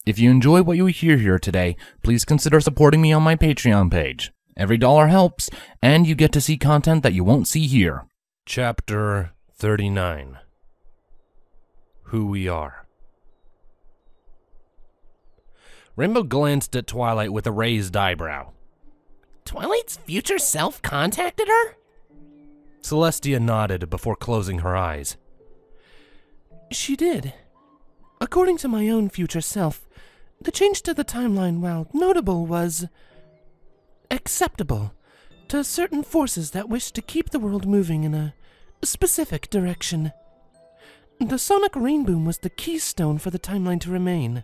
If you enjoy what you hear here today, please consider supporting me on my Patreon page. Every dollar helps, and you get to see content that you won't see here. Chapter 39. Who We Are. Rainbow glanced at Twilight with a raised eyebrow. Twilight's future self contacted her? Celestia nodded before closing her eyes. She did. According to my own future self, the change to the timeline, while notable, was acceptable to certain forces that wish to keep the world moving in a specific direction. The sonic rain boom was the keystone for the timeline to remain.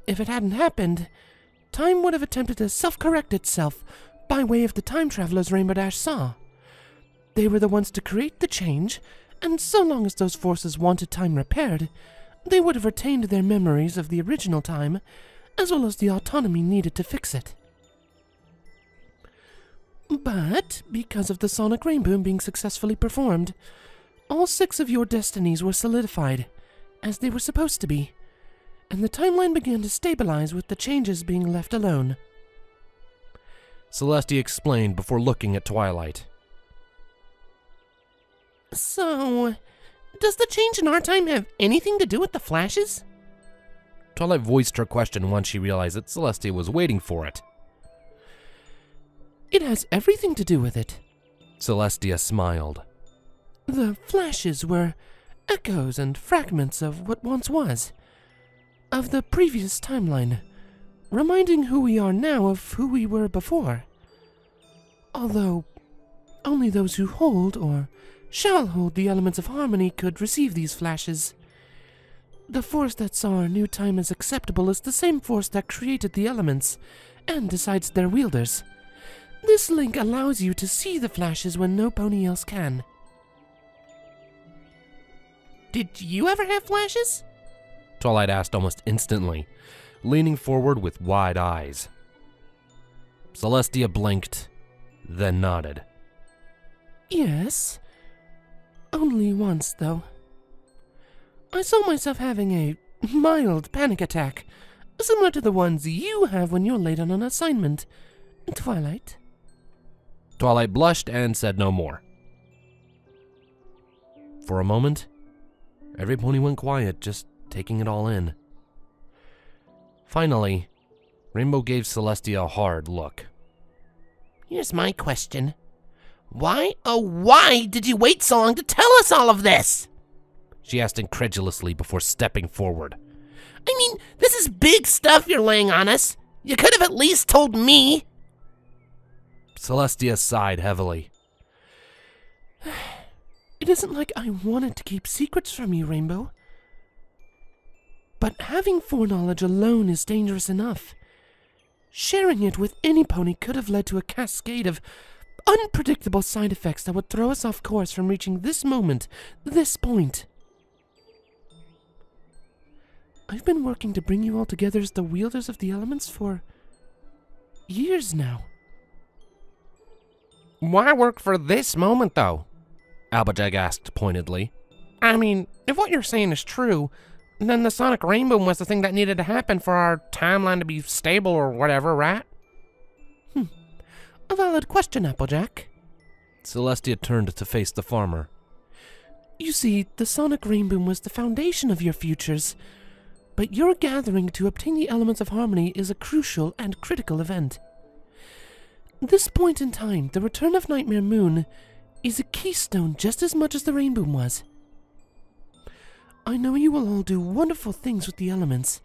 If it hadn't happened, time would have attempted to self-correct itself by way of the time travelers Rainbow Dash saw. They were the ones to create the change, and so long as those forces wanted time repaired, they would have retained their memories of the original time, as well as the autonomy needed to fix it. But, because of the sonic rain boom being successfully performed, all 6 of your destinies were solidified, as they were supposed to be, and the timeline began to stabilize with the changes being left alone. Celestia explained before looking at Twilight. So, does the change in our time have anything to do with the flashes? Twilight voiced her question once she realized that Celestia was waiting for it. It has everything to do with it. Celestia smiled. The flashes were echoes and fragments of what once was, of the previous timeline, reminding who we are now of who we were before. Although, only those who hold or shall hold the elements of harmony could receive these flashes. The force that saw our new time as acceptable is the same force that created the elements, and decides their wielders. This link allows you to see the flashes when no pony else can. Did you ever have flashes? Twilight asked almost instantly, leaning forward with wide eyes. Celestia blinked, then nodded. Yes. Only once, though. I saw myself having a mild panic attack, similar to the ones you have when you're late on an assignment. Twilight. Twilight blushed and said no more. For a moment, every pony went quiet, just taking it all in. Finally, Rainbow gave Celestia a hard look. Here's my question. Why, oh why did you wait so long to tell us all of this? She asked incredulously before stepping forward. I mean, this is big stuff you're laying on us. You could have at least told me. Celestia sighed heavily. It isn't like I wanted to keep secrets from you, Rainbow. But having foreknowledge alone is dangerous enough. Sharing it with any pony could have led to a cascade of unpredictable side effects that would throw us off course from reaching this moment, this point. I've been working to bring you all together as the wielders of the elements for years now. Why work for this moment, though? Applejack asked pointedly. I mean, if what you're saying is true, then the sonic rain boom was the thing that needed to happen for our timeline to be stable or whatever, right? A valid question, Applejack. Celestia turned to face the farmer. You see, the sonic rain boom was the foundation of your futures, but your gathering to obtain the elements of harmony is a crucial and critical event. This point in time, the return of Nightmare Moon, is a keystone just as much as the rain boom was. I know you will all do wonderful things with the elements,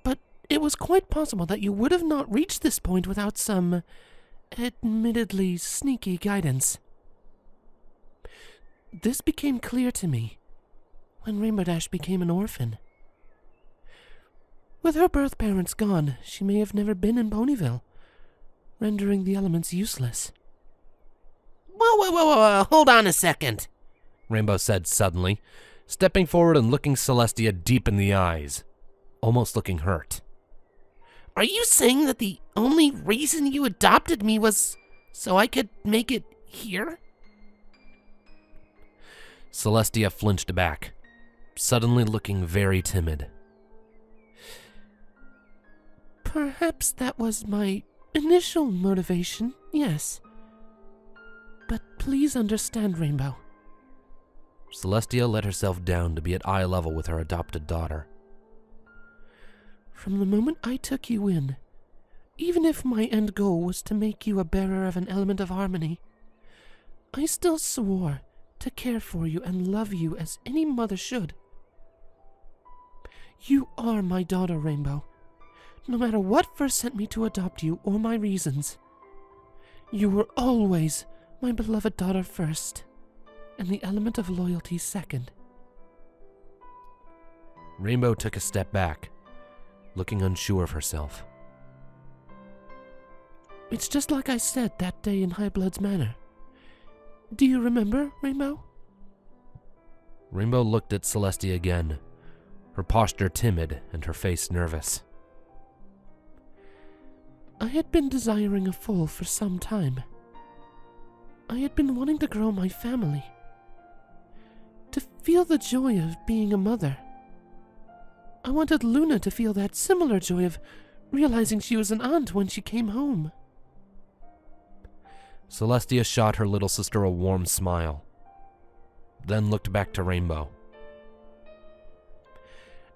but it was quite possible that you would have not reached this point without some, admittedly sneaky guidance. This became clear to me when Rainbow Dash became an orphan. With her birth parents gone, she may have never been in Ponyville, rendering the elements useless. Whoa, hold on a second, Rainbow said suddenly, stepping forward and looking Celestia deep in the eyes, almost looking hurt. Are you saying that the only reason you adopted me was so I could make it here? Celestia flinched back, suddenly looking very timid. Perhaps that was my initial motivation, yes. But please understand, Rainbow. Celestia let herself down to be at eye level with her adopted daughter. From the moment I took you in, even if my end goal was to make you a bearer of an element of harmony, I still swore to care for you and love you as any mother should. You are my daughter, Rainbow, no matter what first sent me to adopt you or my reasons. You were always my beloved daughter first, and the element of loyalty second. Rainbow took a step back, looking unsure of herself. It's just like I said that day in High Blood's Manor. Do you remember, Rainbow? Rainbow looked at Celestia again, her posture timid and her face nervous. I had been desiring a foal for some time. I had been wanting to grow my family, to feel the joy of being a mother. I wanted Luna to feel that similar joy of realizing she was an aunt when she came home. Celestia shot her little sister a warm smile, then looked back to Rainbow.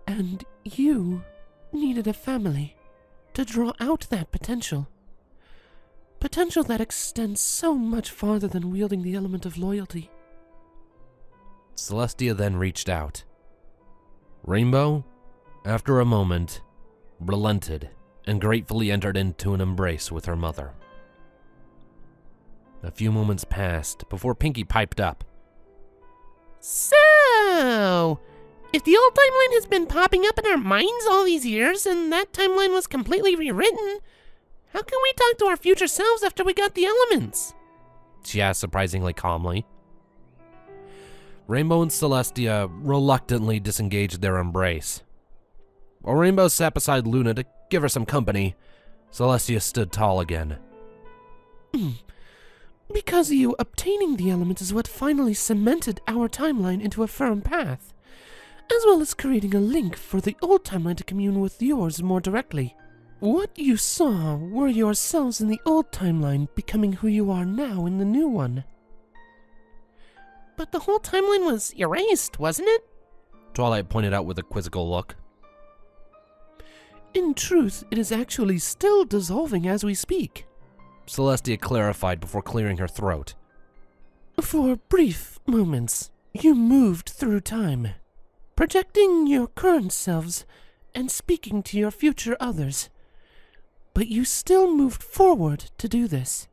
And you needed a family to draw out that potential. Potential that extends so much farther than wielding the element of loyalty. Celestia then reached out. Rainbow, after a moment, relented and gratefully entered into an embrace with her mother. A few moments passed before Pinky piped up. So, if the old timeline has been popping up in our minds all these years and that timeline was completely rewritten, how can we talk to our future selves after we got the elements? She asked surprisingly calmly. Rainbow and Celestia reluctantly disengaged their embrace. While Rainbow sat beside Luna to give her some company, Celestia stood tall again. Because you obtaining the element is what finally cemented our timeline into a firm path, as well as creating a link for the old timeline to commune with yours more directly. What you saw were yourselves in the old timeline becoming who you are now in the new one. But the whole timeline was erased, wasn't it? Twilight pointed out with a quizzical look. In truth, it is actually still dissolving as we speak. Celestia clarified before clearing her throat. For brief moments, you moved through time, projecting your current selves and speaking to your future others. But you still moved forward to do this.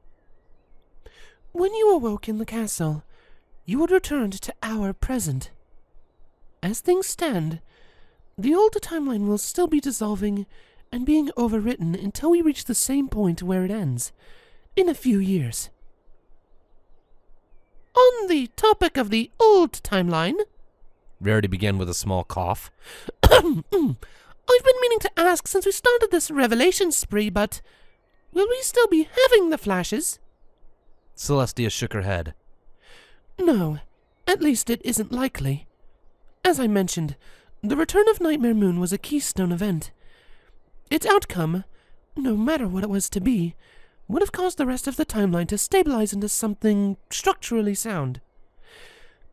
When you awoke in the castle, you had returned to our present. As things stand, the old timeline will still be dissolving and being overwritten until we reach the same point where it ends, in a few years. On the topic of the old timeline, Rarity began with a small cough. I've been meaning to ask since we started this revelation spree, but will we still be having the flashes? Celestia shook her head. No, at least it isn't likely. As I mentioned, the return of Nightmare Moon was a keystone event. Its outcome, no matter what it was to be, would have caused the rest of the timeline to stabilize into something structurally sound.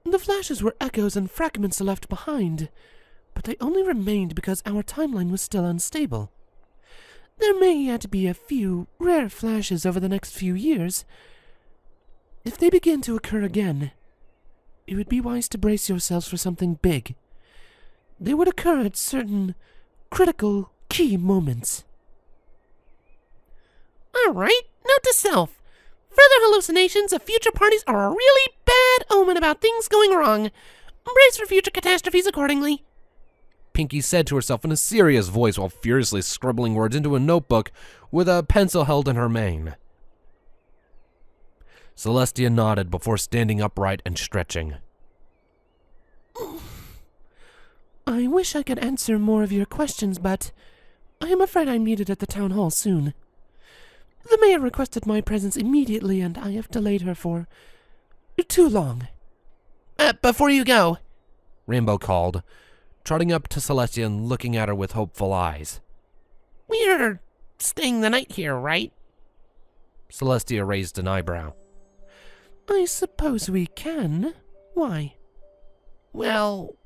The flashes were echoes and fragments left behind, but they only remained because our timeline was still unstable. There may yet be a few rare flashes over the next few years. If they begin to occur again, it would be wise to brace yourselves for something big. They would occur at certain critical, key moments. All right, note to self. Further hallucinations of future parties are a really bad omen about things going wrong. Brace for future catastrophes accordingly. Pinky said to herself in a serious voice while furiously scribbling words into a notebook with a pencil held in her mane. Celestia nodded before standing upright and stretching. I wish I could answer more of your questions, but I am afraid I'm needed at the town hall soon. The mayor requested my presence immediately, and I have delayed her for too long. Before you go, Rainbow called, trotting up to Celestia and looking at her with hopeful eyes. we're staying the night here, right? Celestia raised an eyebrow. I suppose we can. Why? Well,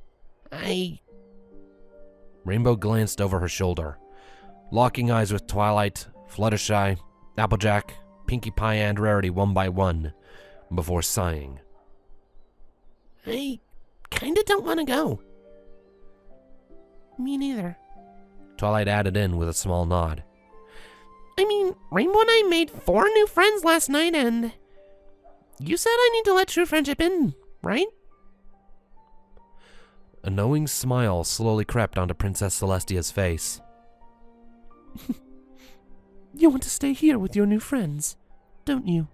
Rainbow glanced over her shoulder, locking eyes with Twilight, Fluttershy, Applejack, Pinkie Pie, and Rarity one by one, before sighing. I kinda don't want to go. Me neither. Twilight added in with a small nod. I mean, Rainbow and I made 4 new friends last night, and you said I need to let true friendship in, right? A knowing smile slowly crept onto Princess Celestia's face. You want to stay here with your new friends, don't you?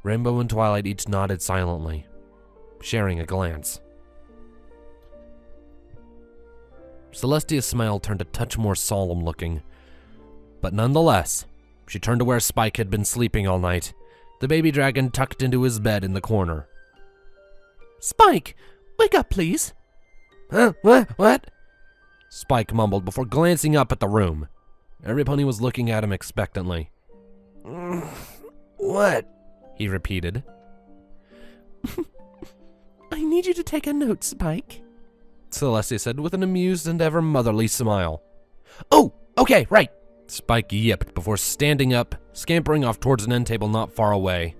Rainbow and Twilight each nodded silently, sharing a glance. Celestia's smile turned a touch more solemn looking, but nonetheless, she turned to where Spike had been sleeping all night, the baby dragon tucked into his bed in the corner. Spike, wake up, please. Huh? What? Spike mumbled before glancing up at the room. Everybody was looking at him expectantly. What? He repeated. I need you to take a note, Spike, Celestia said with an amused and ever motherly smile. Oh, okay, right. Spike yipped before standing up, scampering off towards an end table not far away,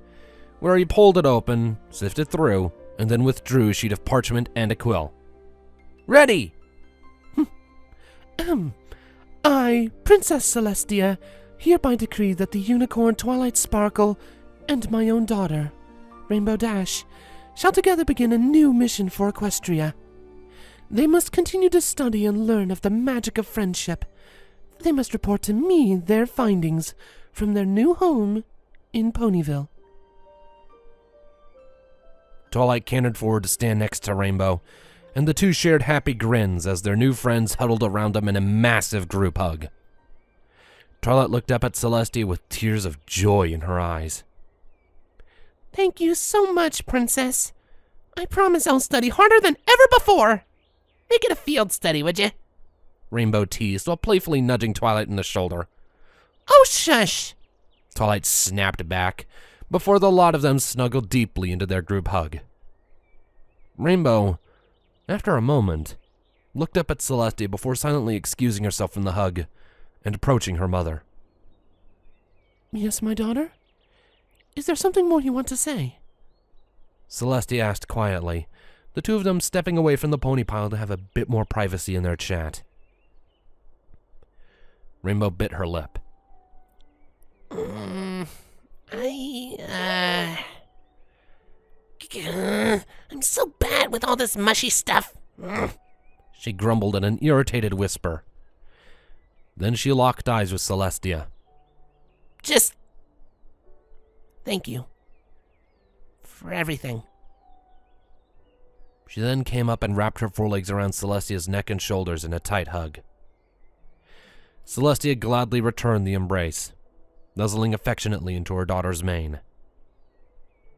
where he pulled it open, sifted through, and then withdrew a sheet of parchment and a quill. Ready! I, Princess Celestia, hereby decree that the unicorn Twilight Sparkle and my own daughter, Rainbow Dash, shall together begin a new mission for Equestria. They must continue to study and learn of the magic of friendship. They must report to me their findings from their new home in Ponyville. Twilight cantered forward to stand next to Rainbow, and the two shared happy grins as their new friends huddled around them in a massive group hug. Twilight looked up at Celestia with tears of joy in her eyes. Thank you so much, Princess. I promise I'll study harder than ever before. Make it a field study, would you? Rainbow teased while playfully nudging Twilight in the shoulder. Oh, shush! Twilight snapped back before the lot of them snuggled deeply into their group hug. Rainbow, after a moment, looked up at Celestia before silently excusing herself from the hug and approaching her mother. Yes, my daughter? Is there something more you want to say? Celestia asked quietly, the two of them stepping away from the pony pile to have a bit more privacy in their chat. Rainbow bit her lip. I'm so bad with all this mushy stuff. She grumbled in an irritated whisper. Then she locked eyes with Celestia. Just thank you for everything. She then came up and wrapped her forelegs around Celestia's neck and shoulders in a tight hug. Celestia gladly returned the embrace, nuzzling affectionately into her daughter's mane.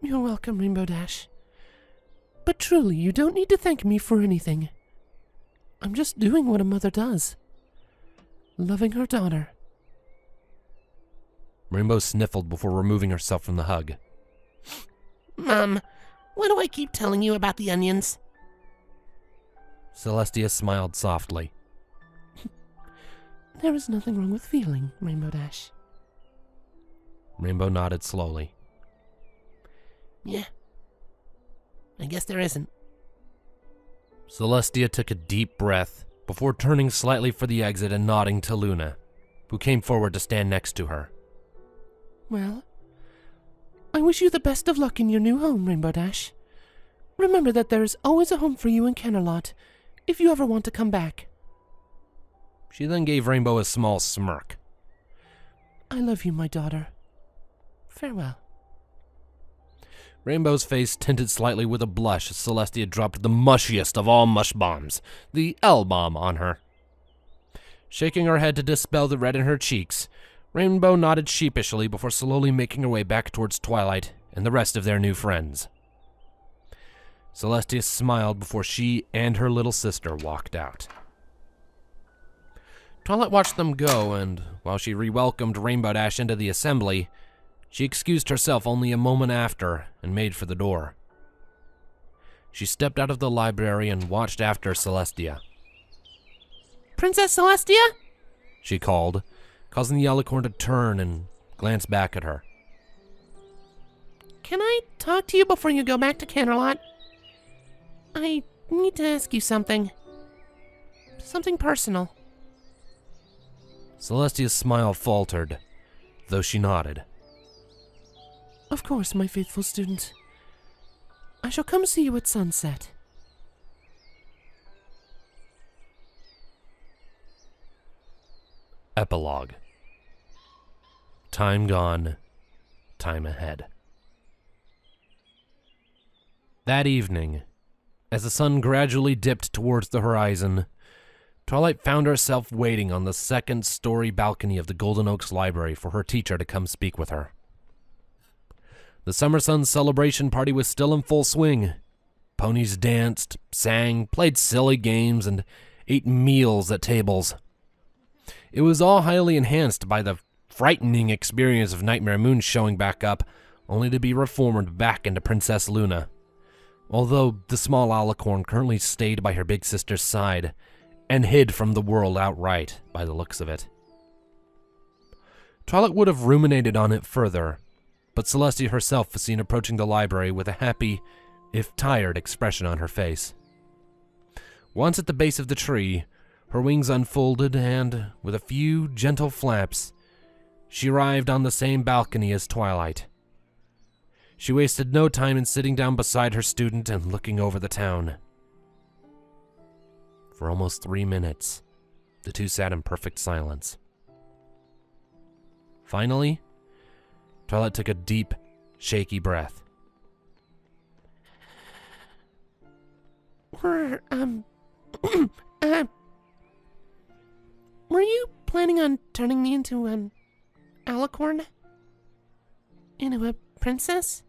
You're welcome, Rainbow Dash. But truly, you don't need to thank me for anything. I'm just doing what a mother does. Loving her daughter. Rainbow sniffled before removing herself from the hug. Mom, why do I keep telling you about the onions? Celestia smiled softly. There is nothing wrong with feeling, Rainbow Dash. Rainbow nodded slowly. Yeah, I guess there isn't. Celestia took a deep breath before turning slightly for the exit and nodding to Luna, who came forward to stand next to her. Well, I wish you the best of luck in your new home, Rainbow Dash. Remember that there is always a home for you in Canterlot, if you ever want to come back. She then gave Rainbow a small smirk. I love you, my daughter. Farewell. Rainbow's face tinted slightly with a blush as Celestia dropped the mushiest of all mush bombs, the L-bomb, on her. Shaking her head to dispel the red in her cheeks, Rainbow nodded sheepishly before slowly making her way back towards Twilight and the rest of their new friends. Celestia smiled before she and her little sister walked out. Twilight watched them go, and while she re-welcomed Rainbow Dash into the assembly, she excused herself only a moment after and made for the door. She stepped out of the library and watched after Celestia. Princess Celestia? She called, causing the alicorn to turn and glance back at her. Can I talk to you before you go back to Canterlot? I need to ask you something. Something personal. Celestia's smile faltered, though she nodded. Of course, my faithful student. I shall come see you at sunset. Epilogue. Time gone, time ahead. That evening, as the sun gradually dipped towards the horizon, Twilight found herself waiting on the second-story balcony of the Golden Oaks Library for her teacher to come speak with her. The Summer Sun celebration party was still in full swing. Ponies danced, sang, played silly games, and ate meals at tables. It was all highly enhanced by the frightening experience of Nightmare Moon showing back up, only to be reformed back into Princess Luna. Although the small alicorn currently stayed by her big sister's side, and hid from the world outright, by the looks of it. Twilight would have ruminated on it further, but Celestia herself was seen approaching the library with a happy, if tired, expression on her face. Once at the base of the tree, her wings unfolded and, with a few gentle flaps, she arrived on the same balcony as Twilight. She wasted no time in sitting down beside her student and looking over the town. For almost 3 minutes, the two sat in perfect silence. Finally, Twilight took a deep, shaky breath. Were you planning on turning me into an alicorn? Into a princess?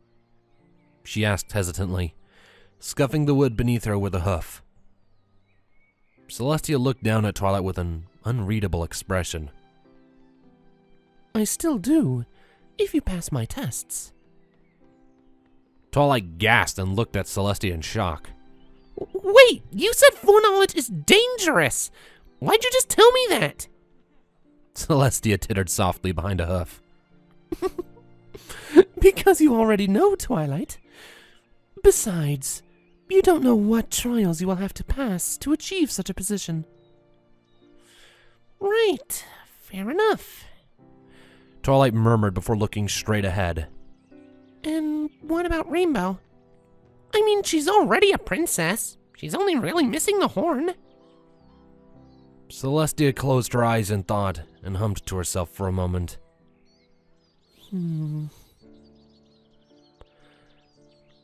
She asked hesitantly, scuffing the wood beneath her with a hoof. Celestia looked down at Twilight with an unreadable expression. I still do, if you pass my tests. Twilight gasped and looked at Celestia in shock. Wait, you said foreknowledge is dangerous! Why'd you just tell me that? Celestia tittered softly behind a hoof. Because you already know, Twilight. Besides, you don't know what trials you will have to pass to achieve such a position. Right, fair enough. Twilight murmured before looking straight ahead. And what about Rainbow? I mean, she's already a princess. She's only really missing the horn. Celestia closed her eyes in thought and hummed to herself for a moment.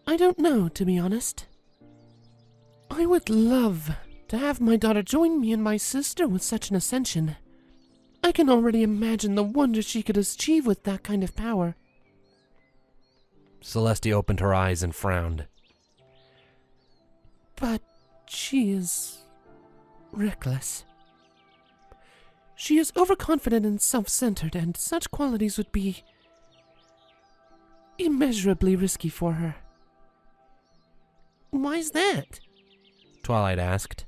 I don't know, to be honest. I would love to have my daughter join me and my sister with such an ascension. I can already imagine the wonders she could achieve with that kind of power. Celestia opened her eyes and frowned. But she is reckless. She is overconfident and self-centered, and such qualities would be immeasurably risky for her. Why's that? Twilight asked,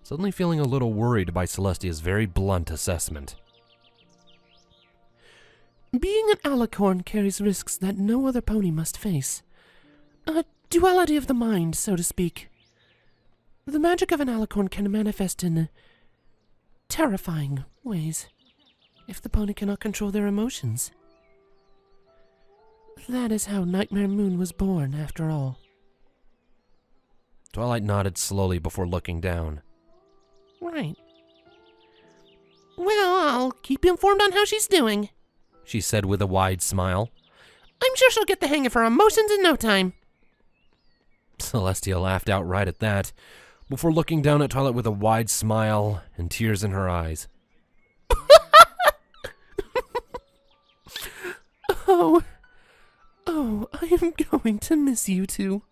suddenly feeling a little worried by Celestia's very blunt assessment. Being an alicorn carries risks that no other pony must face. A duality of the mind, so to speak. The magic of an alicorn can manifest in terrifying ways, if the pony cannot control their emotions. That is how Nightmare Moon was born, after all. Twilight nodded slowly before looking down. Right. Well, I'll keep you informed on how she's doing, she said with a wide smile. I'm sure she'll get the hang of her emotions in no time. Celestia laughed outright at that, before looking down at Twilight with a wide smile and tears in her eyes. Oh, I am going to miss you two.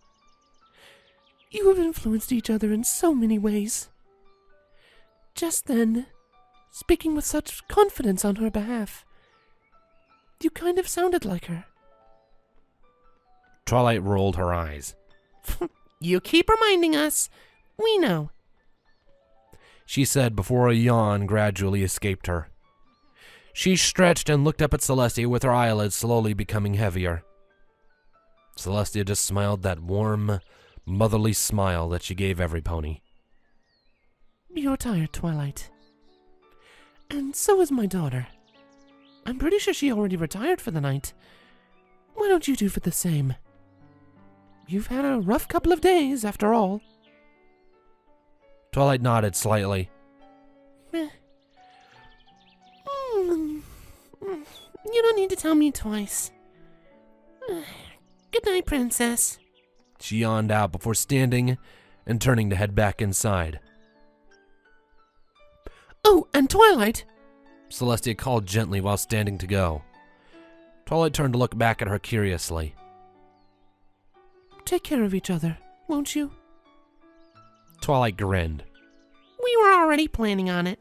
You have influenced each other in so many ways. Just then, speaking with such confidence on her behalf. You kind of sounded like her. Twilight rolled her eyes. You keep reminding us. We know. She said before a yawn gradually escaped her. She stretched and looked up at Celestia with her eyelids slowly becoming heavier. Celestia just smiled that warm, motherly smile that she gave every pony. You're tired, Twilight. And so is my daughter. I'm pretty sure she already retired for the night. Why don't you do for the same? You've had a rough couple of days, after all. Twilight nodded slightly. You don't need to tell me twice. Good night, Princess. She yawned out before standing and turning to head back inside. Oh, and Twilight! Celestia called gently while standing to go. Twilight turned to look back at her curiously. Take care of each other, won't you? Twilight grinned. We were already planning on it.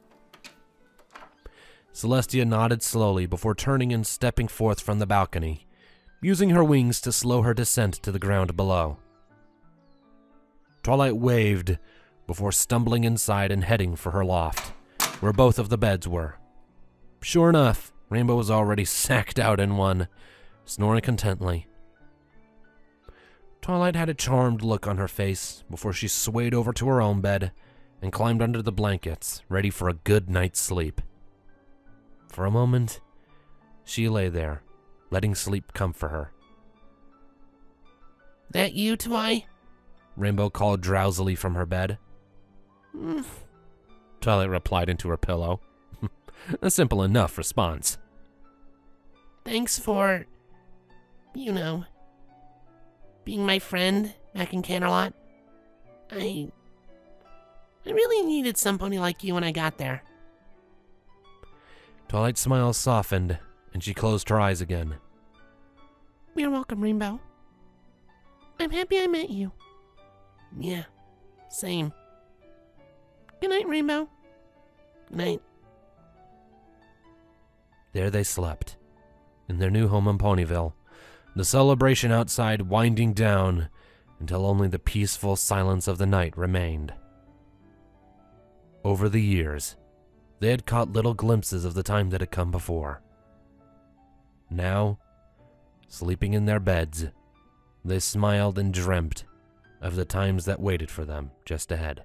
Celestia nodded slowly before turning and stepping forth from the balcony, using her wings to slow her descent to the ground below. Twilight waved before stumbling inside and heading for her loft, where both of the beds were. Sure enough, Rainbow was already sacked out in one, snoring contently. Twilight had a charmed look on her face before she swayed over to her own bed and climbed under the blankets, ready for a good night's sleep. For a moment, she lay there, letting sleep come for her. That you, Twi? Rainbow called drowsily from her bed. Twilight replied into her pillow. A simple enough response. Thanks for, you know, being my friend back in Canterlot. I really needed somebody like you when I got there. Twilight's smile softened, and she closed her eyes again. You're welcome, Rainbow. I'm happy I met you. Yeah, same. Good night, Rainbow. Good night. There they slept, in their new home in Ponyville, the celebration outside winding down until only the peaceful silence of the night remained. Over the years, they had caught little glimpses of the time that had come before. Now, sleeping in their beds, they smiled and dreamt of the times that waited for them just ahead.